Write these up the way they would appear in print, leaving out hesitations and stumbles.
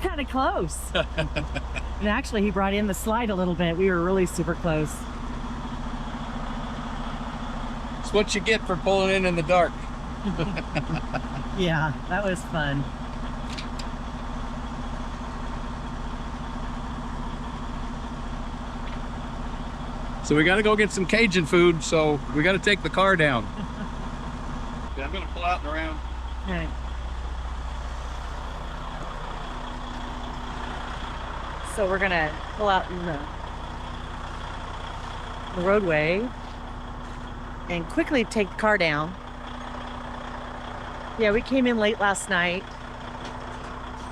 kind of close. And actually, he brought in the slide a little bit. We were really super close. It's what you get for pulling in the dark. Yeah, that was fun. So we got to go get some Cajun food, so we got to take the car down. Yeah, I'm going to pull out and around. Okay. So we're going to pull out in the roadway and quickly take the car down. Yeah, we came in late last night.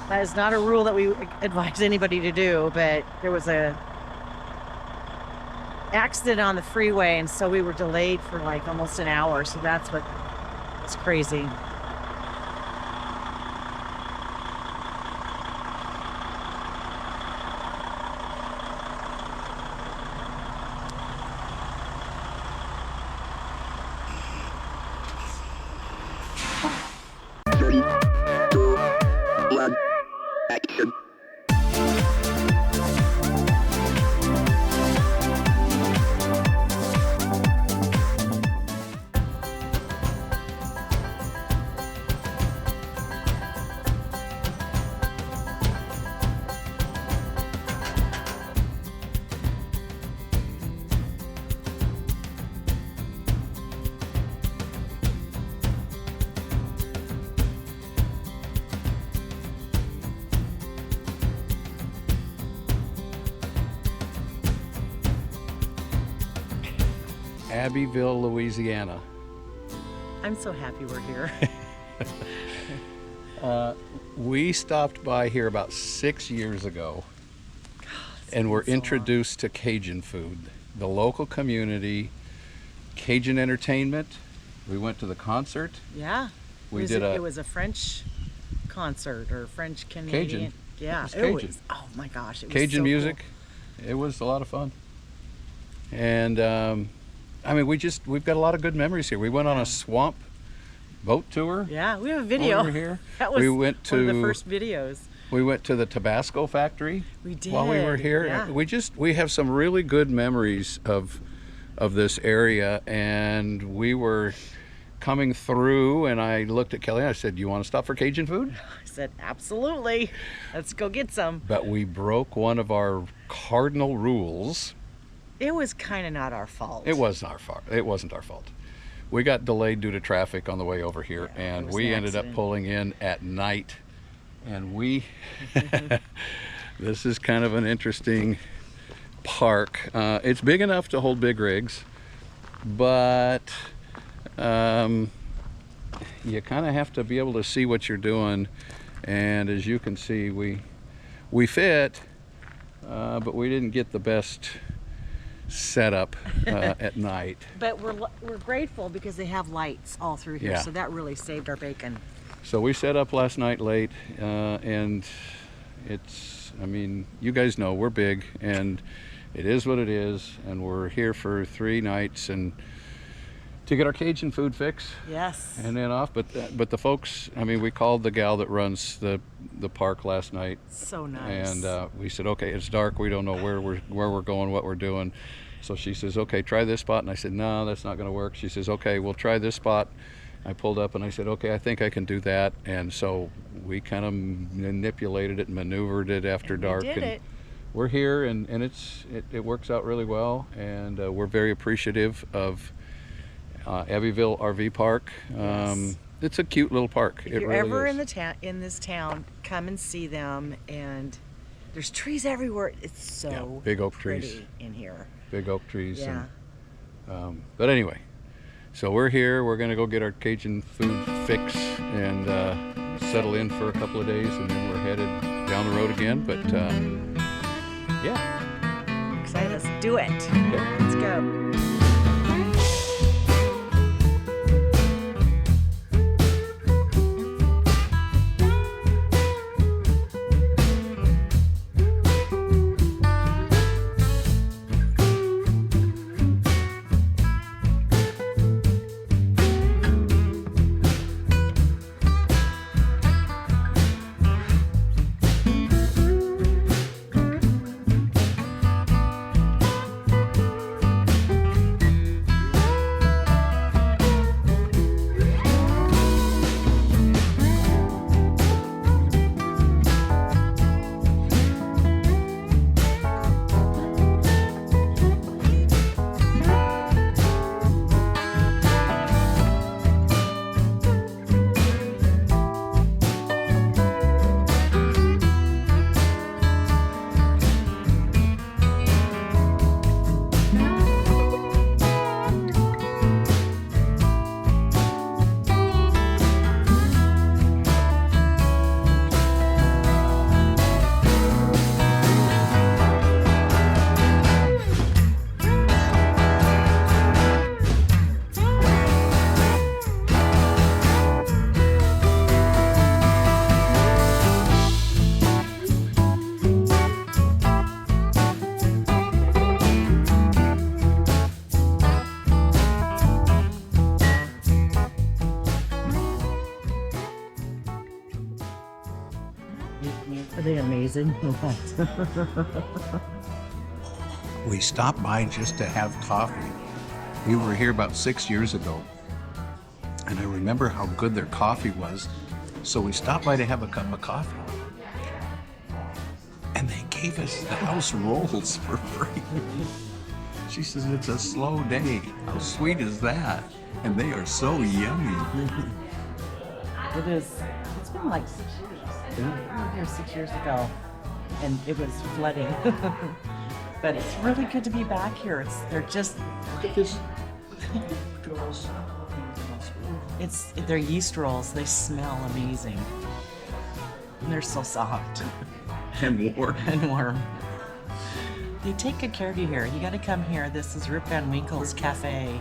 That is not a rule that we advise anybody to do, but there was a accident on the freeway, and so we were delayed for like almost an hour. So that's what was crazy. Action. Abbyville, Louisiana. I'm so happy we're here. We stopped by here about 6 years ago and were introduced to Cajun food. The local community, Cajun entertainment. We went to the concert. Yeah. It was a French concert or French Canadian. Cajun. Yeah. It was Cajun. Oh my gosh. It was Cajun so music. Cool. It was a lot of fun. And I mean, we've got a lot of good memories here. We went on a swamp boat tour. Yeah, we have a video. Over here. That was one of the first videos. We went to the Tabasco factory. We did. While we were here. Yeah. We have some really good memories of this area, and we were coming through, and I looked at Kelly and I said, "You want to stop for Cajun food?" I said, "Absolutely. Let's go get some." But we broke one of our cardinal rules. It was kind of not our fault. It wasn't our fault. It wasn't our fault. We got delayed due to traffic on the way over here, Yeah, and we ended up pulling in at night. And this is kind of an interesting park. It's big enough to hold big rigs, but you kind of have to be able to see what you're doing. And as you can see, we fit, but we didn't get the best setup at night. But we're grateful because they have lights all through here, Yeah. so that really saved our bacon. So we set up last night late, and I mean, you guys know we're big, and it is what it is, and we're here for 3 nights and to get our Cajun food fix. Yes. And then off. But the folks, I mean, we called the gal that runs the park last night. So nice. And we said, okay, it's dark. We don't know where we're going, what we're doing. So she says, okay, try this spot. And I said, no, that's not going to work. She says, okay, we'll try this spot. I pulled up and I said, okay, I think I can do that. And so we kind of manipulated it and maneuvered it after dark. We did it. We're here, and it works out really well. And we're very appreciative of Abbyville RV Park. Yes. It's a cute little park. If it you're really ever is. in this town, come and see them. And there's trees everywhere. It's so big oak pretty trees in here. Big oak trees. Yeah. And, but anyway, so we're here. We're gonna go get our Cajun food fix and settle in for a couple of days, and then we're headed down the road again. But yeah, Excited. Let's do it. Okay. Let's go. didn't you? What? We stopped by just to have coffee. We were here about 6 years ago, and I remember how good their coffee was, so we stopped by to have a cup of coffee. And they gave us the house rolls for free. She says, it's a slow day. How sweet is that? And they are so yummy. It is. It's been like 6 years. We were here 6 years ago, and it was flooding. But it's really good to be back here. They're just. Look at this. They're yeast rolls. They smell amazing. And they're so soft And warm. and warm. They take good care of you here. You got to come here. This is Rip Van Winkle's Cafe,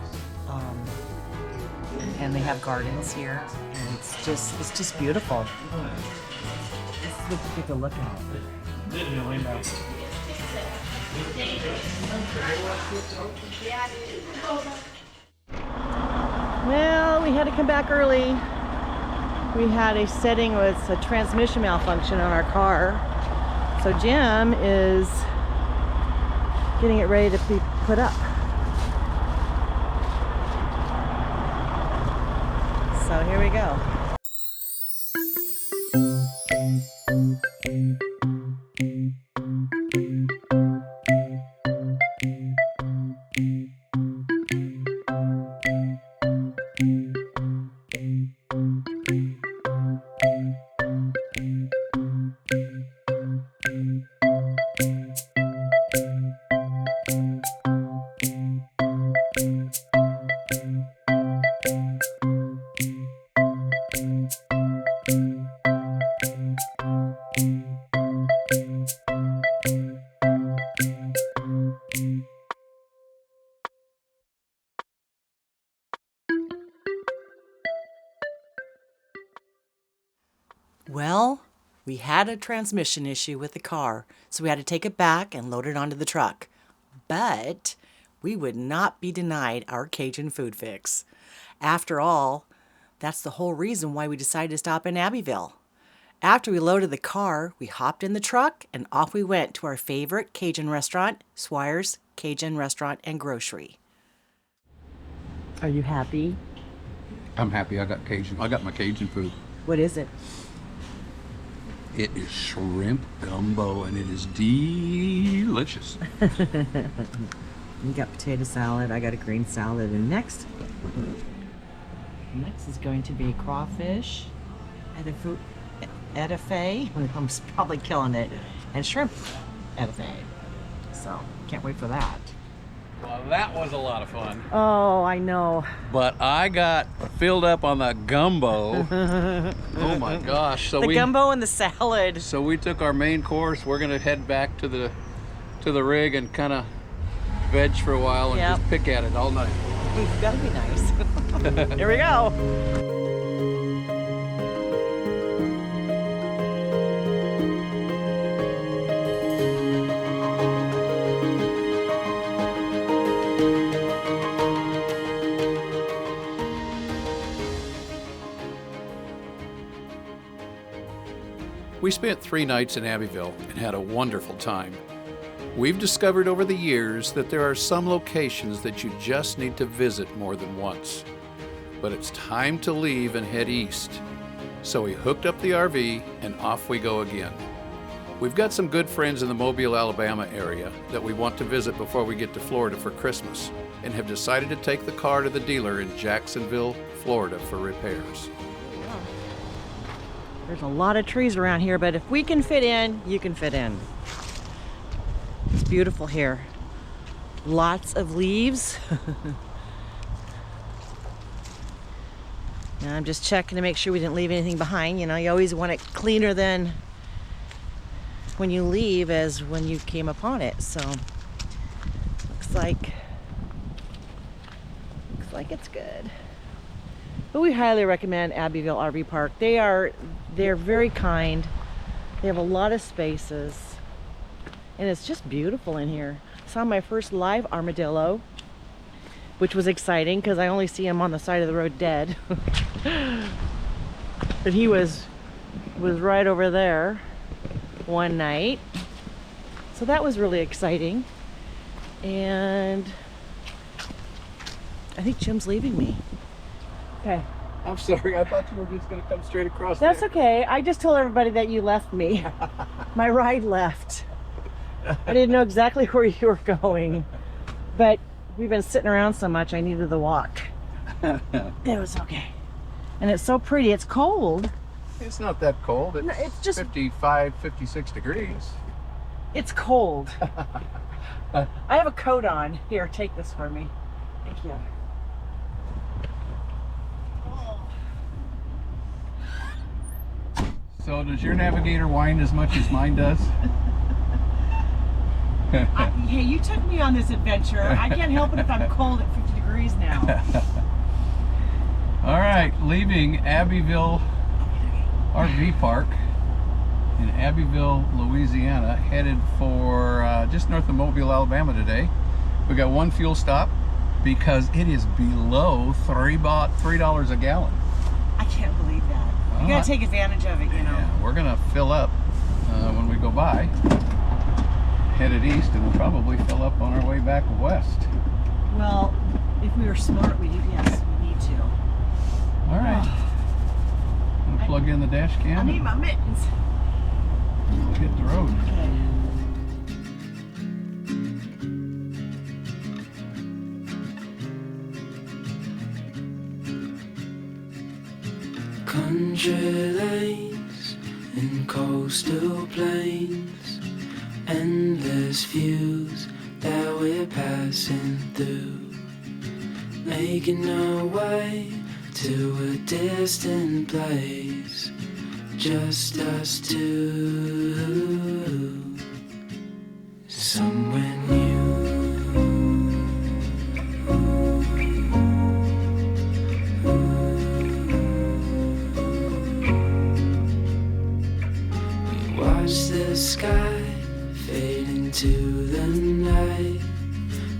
and they have gardens here. And it's just beautiful. Let's take a look at it in the window. Well, we had to come back early. We had a setting with a transmission malfunction on our car. So Jim is getting it ready to be put up. So here we go. Well, we had a transmission issue with the car, so we had to take it back and load it onto the truck. But we would not be denied our Cajun food fix. After all, that's the whole reason why we decided to stop in Abbyville. After we loaded the car, we hopped in the truck and off we went to our favorite Cajun restaurant, Swire's Cajun Restaurant and Grocery. Are you happy? I'm happy I got my Cajun food. What is it? It is shrimp gumbo, and it is delicious. You got potato salad, I got a green salad, and next is going to be crawfish, etouffee. I'm probably killing it, and shrimp etouffee. So can't wait for that. Well, that was a lot of fun. Oh, I know. But I got filled up on the gumbo. Oh my gosh! So The gumbo and the salad. So we took our main course. We're gonna head back to the rig and kind of veg for a while and just pick at it all night. We've got to be nice. Here we go. We spent 3 nights in Abbyville and had a wonderful time. We've discovered over the years that there are some locations that you just need to visit more than once. But it's time to leave and head east. So we hooked up the RV and off we go again. We've got some good friends in the Mobile, Alabama area that we want to visit before we get to Florida for Christmas and have decided to take the car to the dealer in Jacksonville, Florida for repairs. There's a lot of trees around here, but if we can fit in, you can fit in. It's beautiful here. Lots of leaves. Now I'm just checking to make sure we didn't leave anything behind. You know, you always want it cleaner than when you leave as when you came upon it. So looks like it's good. But we highly recommend Abbyville RV Park. They're very kind. They have a lot of spaces. And it's just beautiful in here. I saw my first live armadillo, which was exciting because I only see him on the side of the road dead. But he was right over there. one night. So that was really exciting. And I think Jim's leaving me. Okay. I'm sorry, I thought you were just going to come straight across That's there. okay. I just told everybody that you left me. My ride left. I didn't know exactly where you were going. But we've been sitting around so much, I needed the walk. It was okay. And it's so pretty. It's cold. It's not that cold. It's, No, it's just- 55, 56 degrees. It's cold. I have a coat on. Here, take this for me. Thank you. So does your navigator whine as much as mine does? Hey, you took me on this adventure. I can't help it if I'm cold at 50 degrees now. All right, leaving Abbyville RV Park in Abbyville, Louisiana, headed for just north of Mobile, Alabama today. We got one fuel stop because it is below $3 a gallon. I can't believe that. You gotta take advantage of it, you know. Yeah, we're gonna fill up when we go by, headed east, and we'll probably fill up on our way back west. Well, if we were smart, yes, we need to. All right. I'm gonna plug in the dash cam. I need my mittens. and we'll hit the road. Okay. Country lanes and coastal plains, endless views that we're passing through, making our way to a distant place, just us two, somewhere new. Watch the sky fade into the night.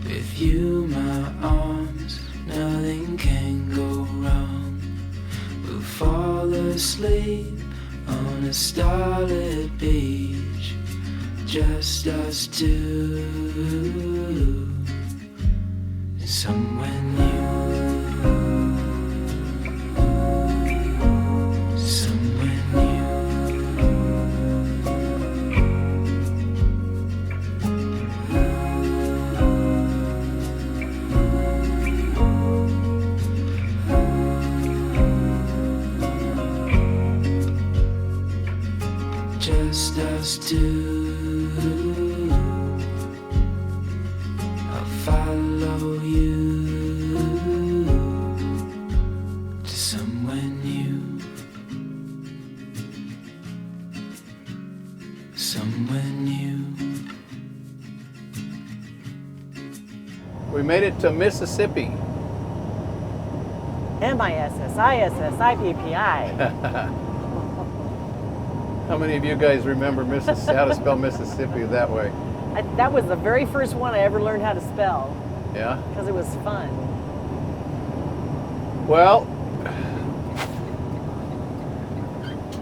With you, my arms, nothing can go wrong. We'll fall asleep on a starlit beach, just us two, somewhere new. Somewhere new. Just us two. I'll follow you to somewhere new. Somewhere new. We made it to Mississippi. MISSISSIPPI. How many of you guys remember how to spell Mississippi that way? That was the very first one I ever learned how to spell Yeah? because it was fun. Well,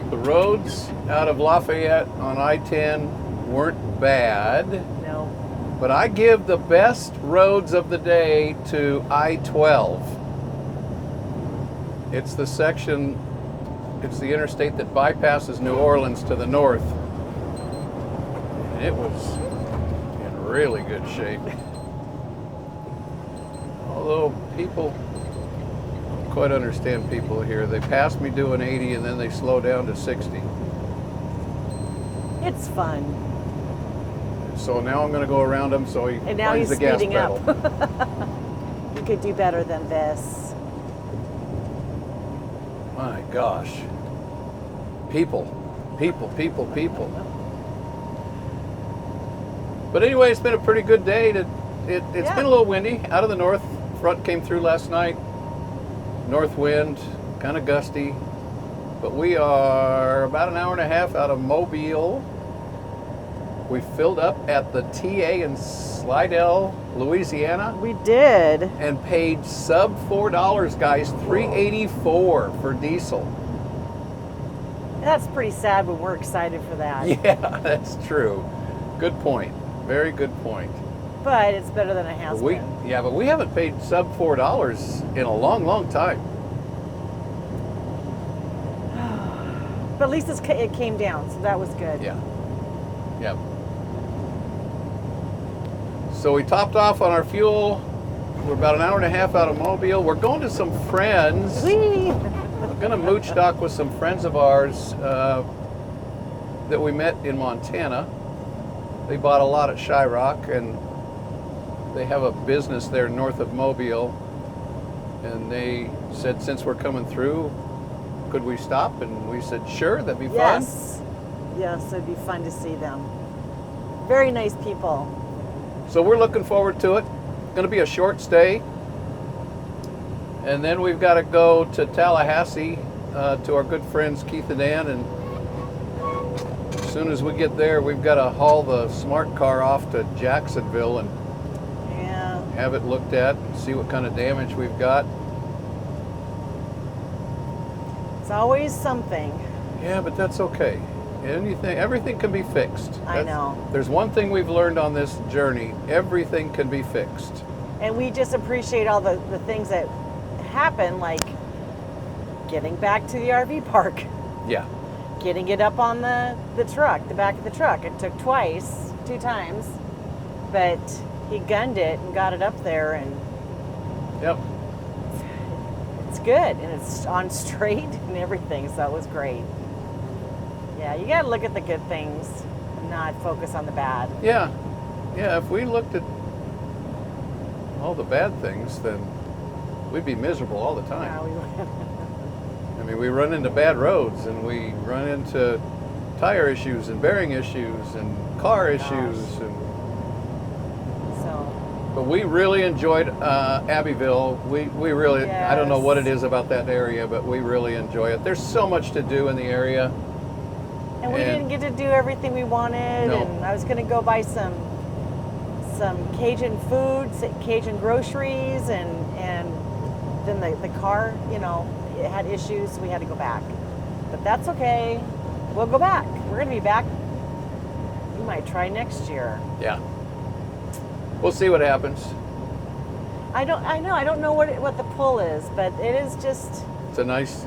the roads out of Lafayette on I-10 weren't bad, No. but I give the best roads of the day to I-12. It's the section, it's the interstate that bypasses New Orleans to the north. And it was in really good shape. Although people don't quite understand people here. They pass me doing 80 and then they slow down to 60. It's fun. So now I'm going to go around him so he And now finds he's the gas speeding up. pedal. You could do better than this. My gosh. People. But anyway, it's been a pretty good day. It's Yeah. been a little windy. Out of the north, front came through last night. North wind, kind of gusty. But we are about an hour and a half out of Mobile. We filled up at the TA in Slidell, Louisiana, We did. and paid sub $4, guys, $3.84 for diesel. That's pretty sad when we're excited for that. Yeah, that's true. Good point. Very good point. But it's better than it has been. But we haven't paid sub $4 in a long, long time. But at least it came down, so that was good. Yeah. Yep. So we topped off on our fuel. We're about an hour and a half out of Mobile. We're going to some friends. Whee! We're going to mooch dock with some friends of ours that we met in Montana. They bought a lot at Shyrock, and they have a business there north of Mobile. And they said, since we're coming through, could we stop? And we said, sure, that'd be fun. Yes, it'd be fun to see them. Very nice people. So we're looking forward to it. It's going to be a short stay. And then we've got to go to Tallahassee to our good friends Keith and Ann. And as soon as we get there, we've got to haul the smart car off to Jacksonville and have it looked at and see what kind of damage we've got. It's always something. Yeah, but that's okay. Everything can be fixed. I know. There's one thing we've learned on this journey. Everything can be fixed. And we just appreciate all the things that happen, like getting back to the RV park. Yeah. Getting it up on the truck, the back of the truck. It took 2 times, but he gunned it and got it up there, and Yep. it's good, and it's on straight and everything, so it was great. Yeah, you gotta look at the good things and not focus on the bad. Yeah. Yeah, if we looked at all the bad things, then we'd be miserable all the time. Yeah, I mean, we run into bad roads, and we run into tire issues and bearing issues and car issues. But we really enjoyed Abbyville. We really, I don't know what it is about that area, but we really enjoy it. There's so much to do in the area. And we didn't get to do everything we wanted, No. and I was gonna go buy some Cajun food, Cajun groceries, and then the car, it had issues, so we had to go back. But that's okay. We'll go back. We're gonna be back. We might try next year. Yeah. We'll see what happens. I don't know what the pull is, but it is just. It's a nice,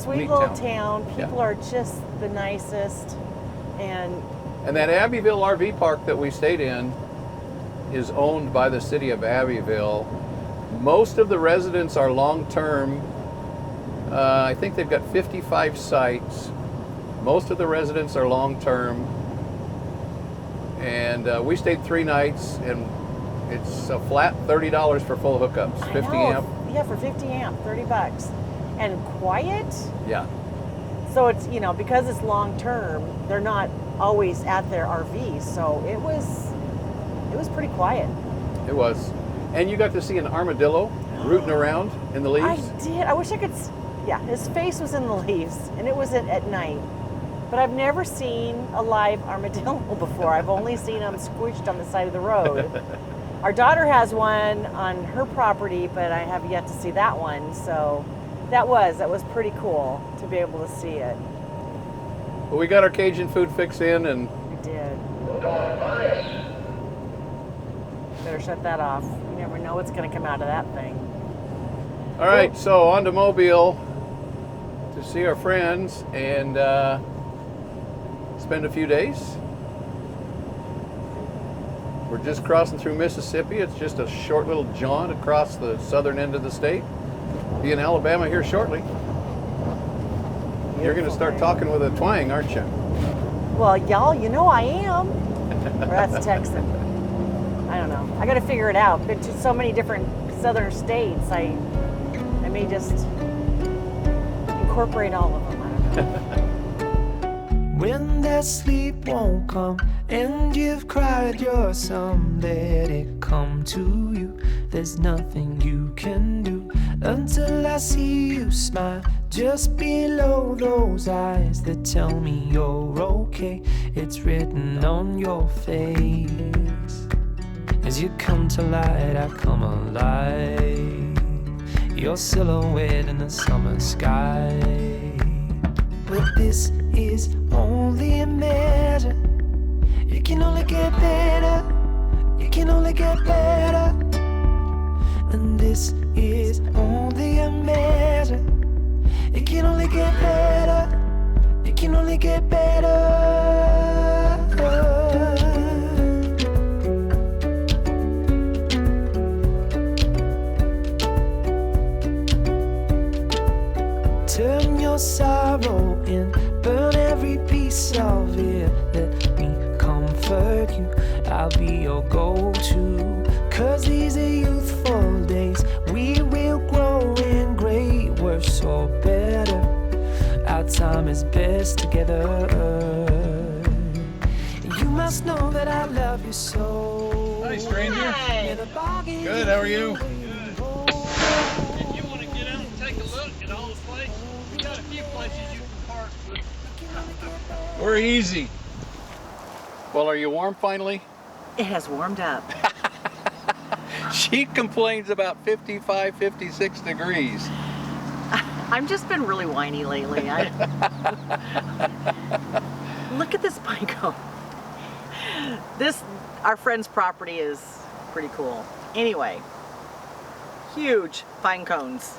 sweet neat little town. town. People are just the nicest, and that Abbyville RV park that we stayed in is owned by the city of Abbyville. Most of the residents are long-term. I think they've got 55 sites. Most of the residents are long-term. And we stayed 3 nights, and it's a flat $30 for full hookups, 50 amp. Yeah, for 50 amp, $30. And quiet. Yeah. So it's, because it's long-term, they're not always at their RV, so it was pretty quiet. It was. And you got to see an armadillo rooting around in the leaves. I did. I wish I could. Yeah, his face was in the leaves, and it was at night. But I've never seen a live armadillo before. I've only seen them squished on the side of the road. Our daughter has one on her property, but I have yet to see that one. So that was pretty cool to be able to see it. Well, we got our Cajun food fix in, and We did. Better shut that off. You never know what's going to come out of that thing. all right, so on to Mobile to see our friends and spend a few days. We're just crossing through Mississippi. It's just a short little jaunt across the southern end of the state. Be in Alabama here shortly. You're going to start talking with a twang, aren't you? Well, y'all, I am. Or that's Texan. I don't know. I got to figure it out. Been to so many different southern states. I may just incorporate all of them. I don't know. When that sleep won't come and you've cried your sum, let it come to you. There's nothing you can do until I see you smile just below those eyes that tell me you're okay. It's written on your face. As you come to light, I come alive. Your silhouette in the summer sky. But this is only a measure. You can only get better. You can only get better. And this is only a measure. It can only get better. It can only get better. Turn your sorrow in, burn every piece of it. Let me comfort you, I'll be your go-to. 'Cause these are youthful days, we will grow in great, worse or better. Our time is best together. You must know that I love you so. Hi, stranger. Good, how are you? If you want to get out and take a look at all the places, we got a few places you can park. We're easy. Well, are you warm finally? It has warmed up. She complains about 55, 56 degrees. I've just been really whiny lately. Look at this pine cone. Our friend's property is pretty cool. Anyway, huge pine cones.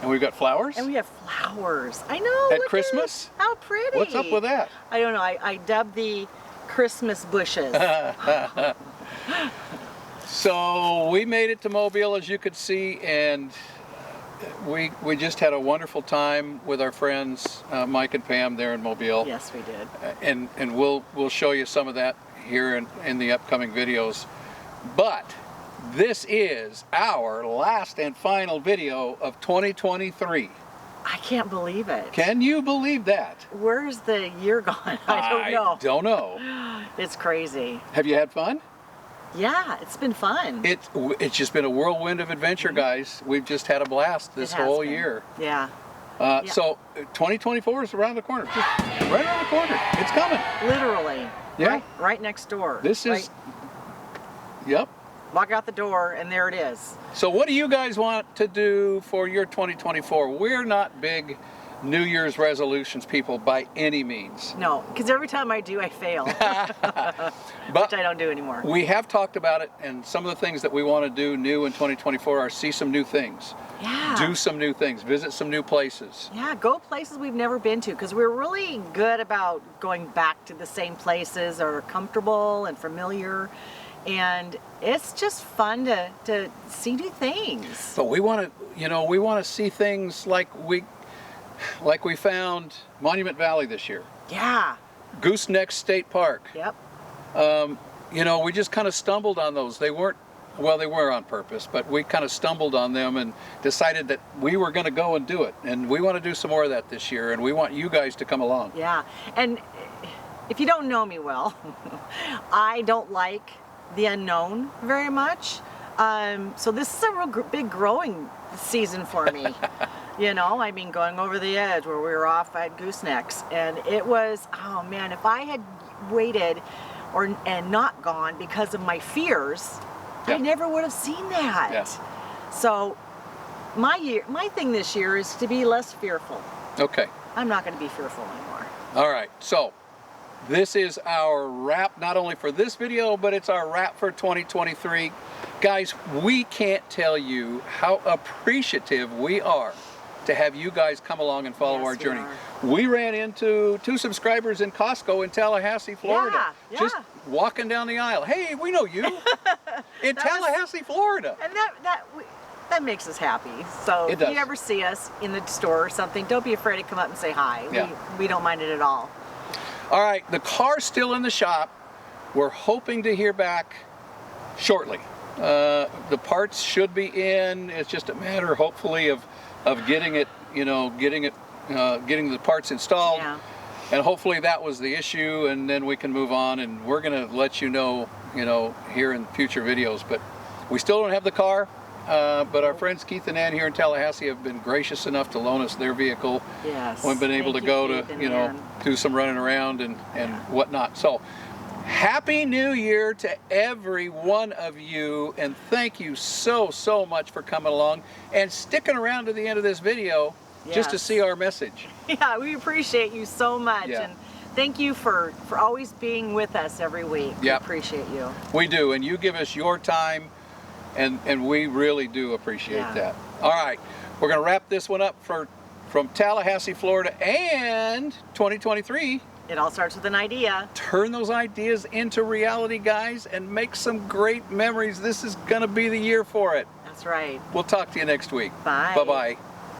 And we've got flowers? And we have flowers. I know. At look Christmas? At how pretty. What's up with that? I don't know. I dubbed the Christmas bushes. So we made it to Mobile, as you could see, and we just had a wonderful time with our friends Mike and Pam there in Mobile. Yes, we did. And we'll show you some of that here in the upcoming videos. But this is our last and final video of 2023. I can't believe it. Can you believe that? Where's the year gone? I don't know. I don't know. It's crazy. Have you had fun? Yeah, it's been fun. It's just been a whirlwind of adventure, guys. We've just had a blast this whole been. year. Yeah. So 2024 is around the corner. Just right around the corner. It's coming. Literally. Yeah. Right next door. This is. Yep. Walk out the door and there it is. So what do you guys want to do for your 2024? We're not big New Year's resolutions people by any means. No, because every time I do, I fail. But Which I don't do anymore. we have talked about it, and some of the things that we want to do new in 2024 are see some new things. Yeah. Do some new things. Visit some new places. Yeah, go places we've never been to, because we're really good about going back to the same places that are comfortable and familiar. And it's just fun to see new things. But we want to see things like we found Monument Valley this year. Yeah. Gooseneck State Park. Yep. We just kind of stumbled on those. They were on purpose, but we kind of stumbled on them and decided that we were going to go and do it. And we want to do some more of that this year, and we want you guys to come along. Yeah. And if you don't know me well, I don't like the unknown very much. So this is a real big growing season for me. Going over the edge where we were off at Goosenecks, and it was, oh man, if I had waited and not gone because of my fears, Yeah. I never would have seen that. Yeah. So my thing this year is to be less fearful. Okay. I'm not going to be fearful anymore. All right. So this is our wrap, not only for this video, but it's our wrap for 2023. Guys, we can't tell you how appreciative we are to have you guys come along and follow Yes, our journey. we We ran into 2 subscribers in Costco in Tallahassee, Florida. Yeah. Just walking down the aisle. Hey, we know you. In Tallahassee, Florida. And that makes us happy. So It if does. you ever see us in the store or something, don't be afraid to come up and say hi. Yeah. We don't mind it at all. All right, the car's still in the shop. We're hoping to hear back shortly. The parts should be in. It's just a matter, hopefully, of getting it, getting the parts installed. Yeah. And hopefully that was the issue, and then we can move on. And we're gonna let you know, here in future videos. But we still don't have the car. But our friends Keith and Ann here in Tallahassee have been gracious enough to loan us their vehicle. Yes. We've been able Thank to go you, to, Keith and Ann. do some running around and whatnot. So, Happy New Year to every one of you, and thank you so much for coming along and sticking around to the end of this video just to Yes. see our message. Yeah, we appreciate you so much. Yeah. And thank you for always being with us every week. Yeah. We appreciate you. We do, and you give us your time, and we really do appreciate Yeah. that. All right, we're going to wrap this one up from Tallahassee, Florida, and 2023. It all starts with an idea. Turn those ideas into reality, guys, and make some great memories. This is going to be the year for it. That's right. We'll talk to you next week. Bye. Bye-bye.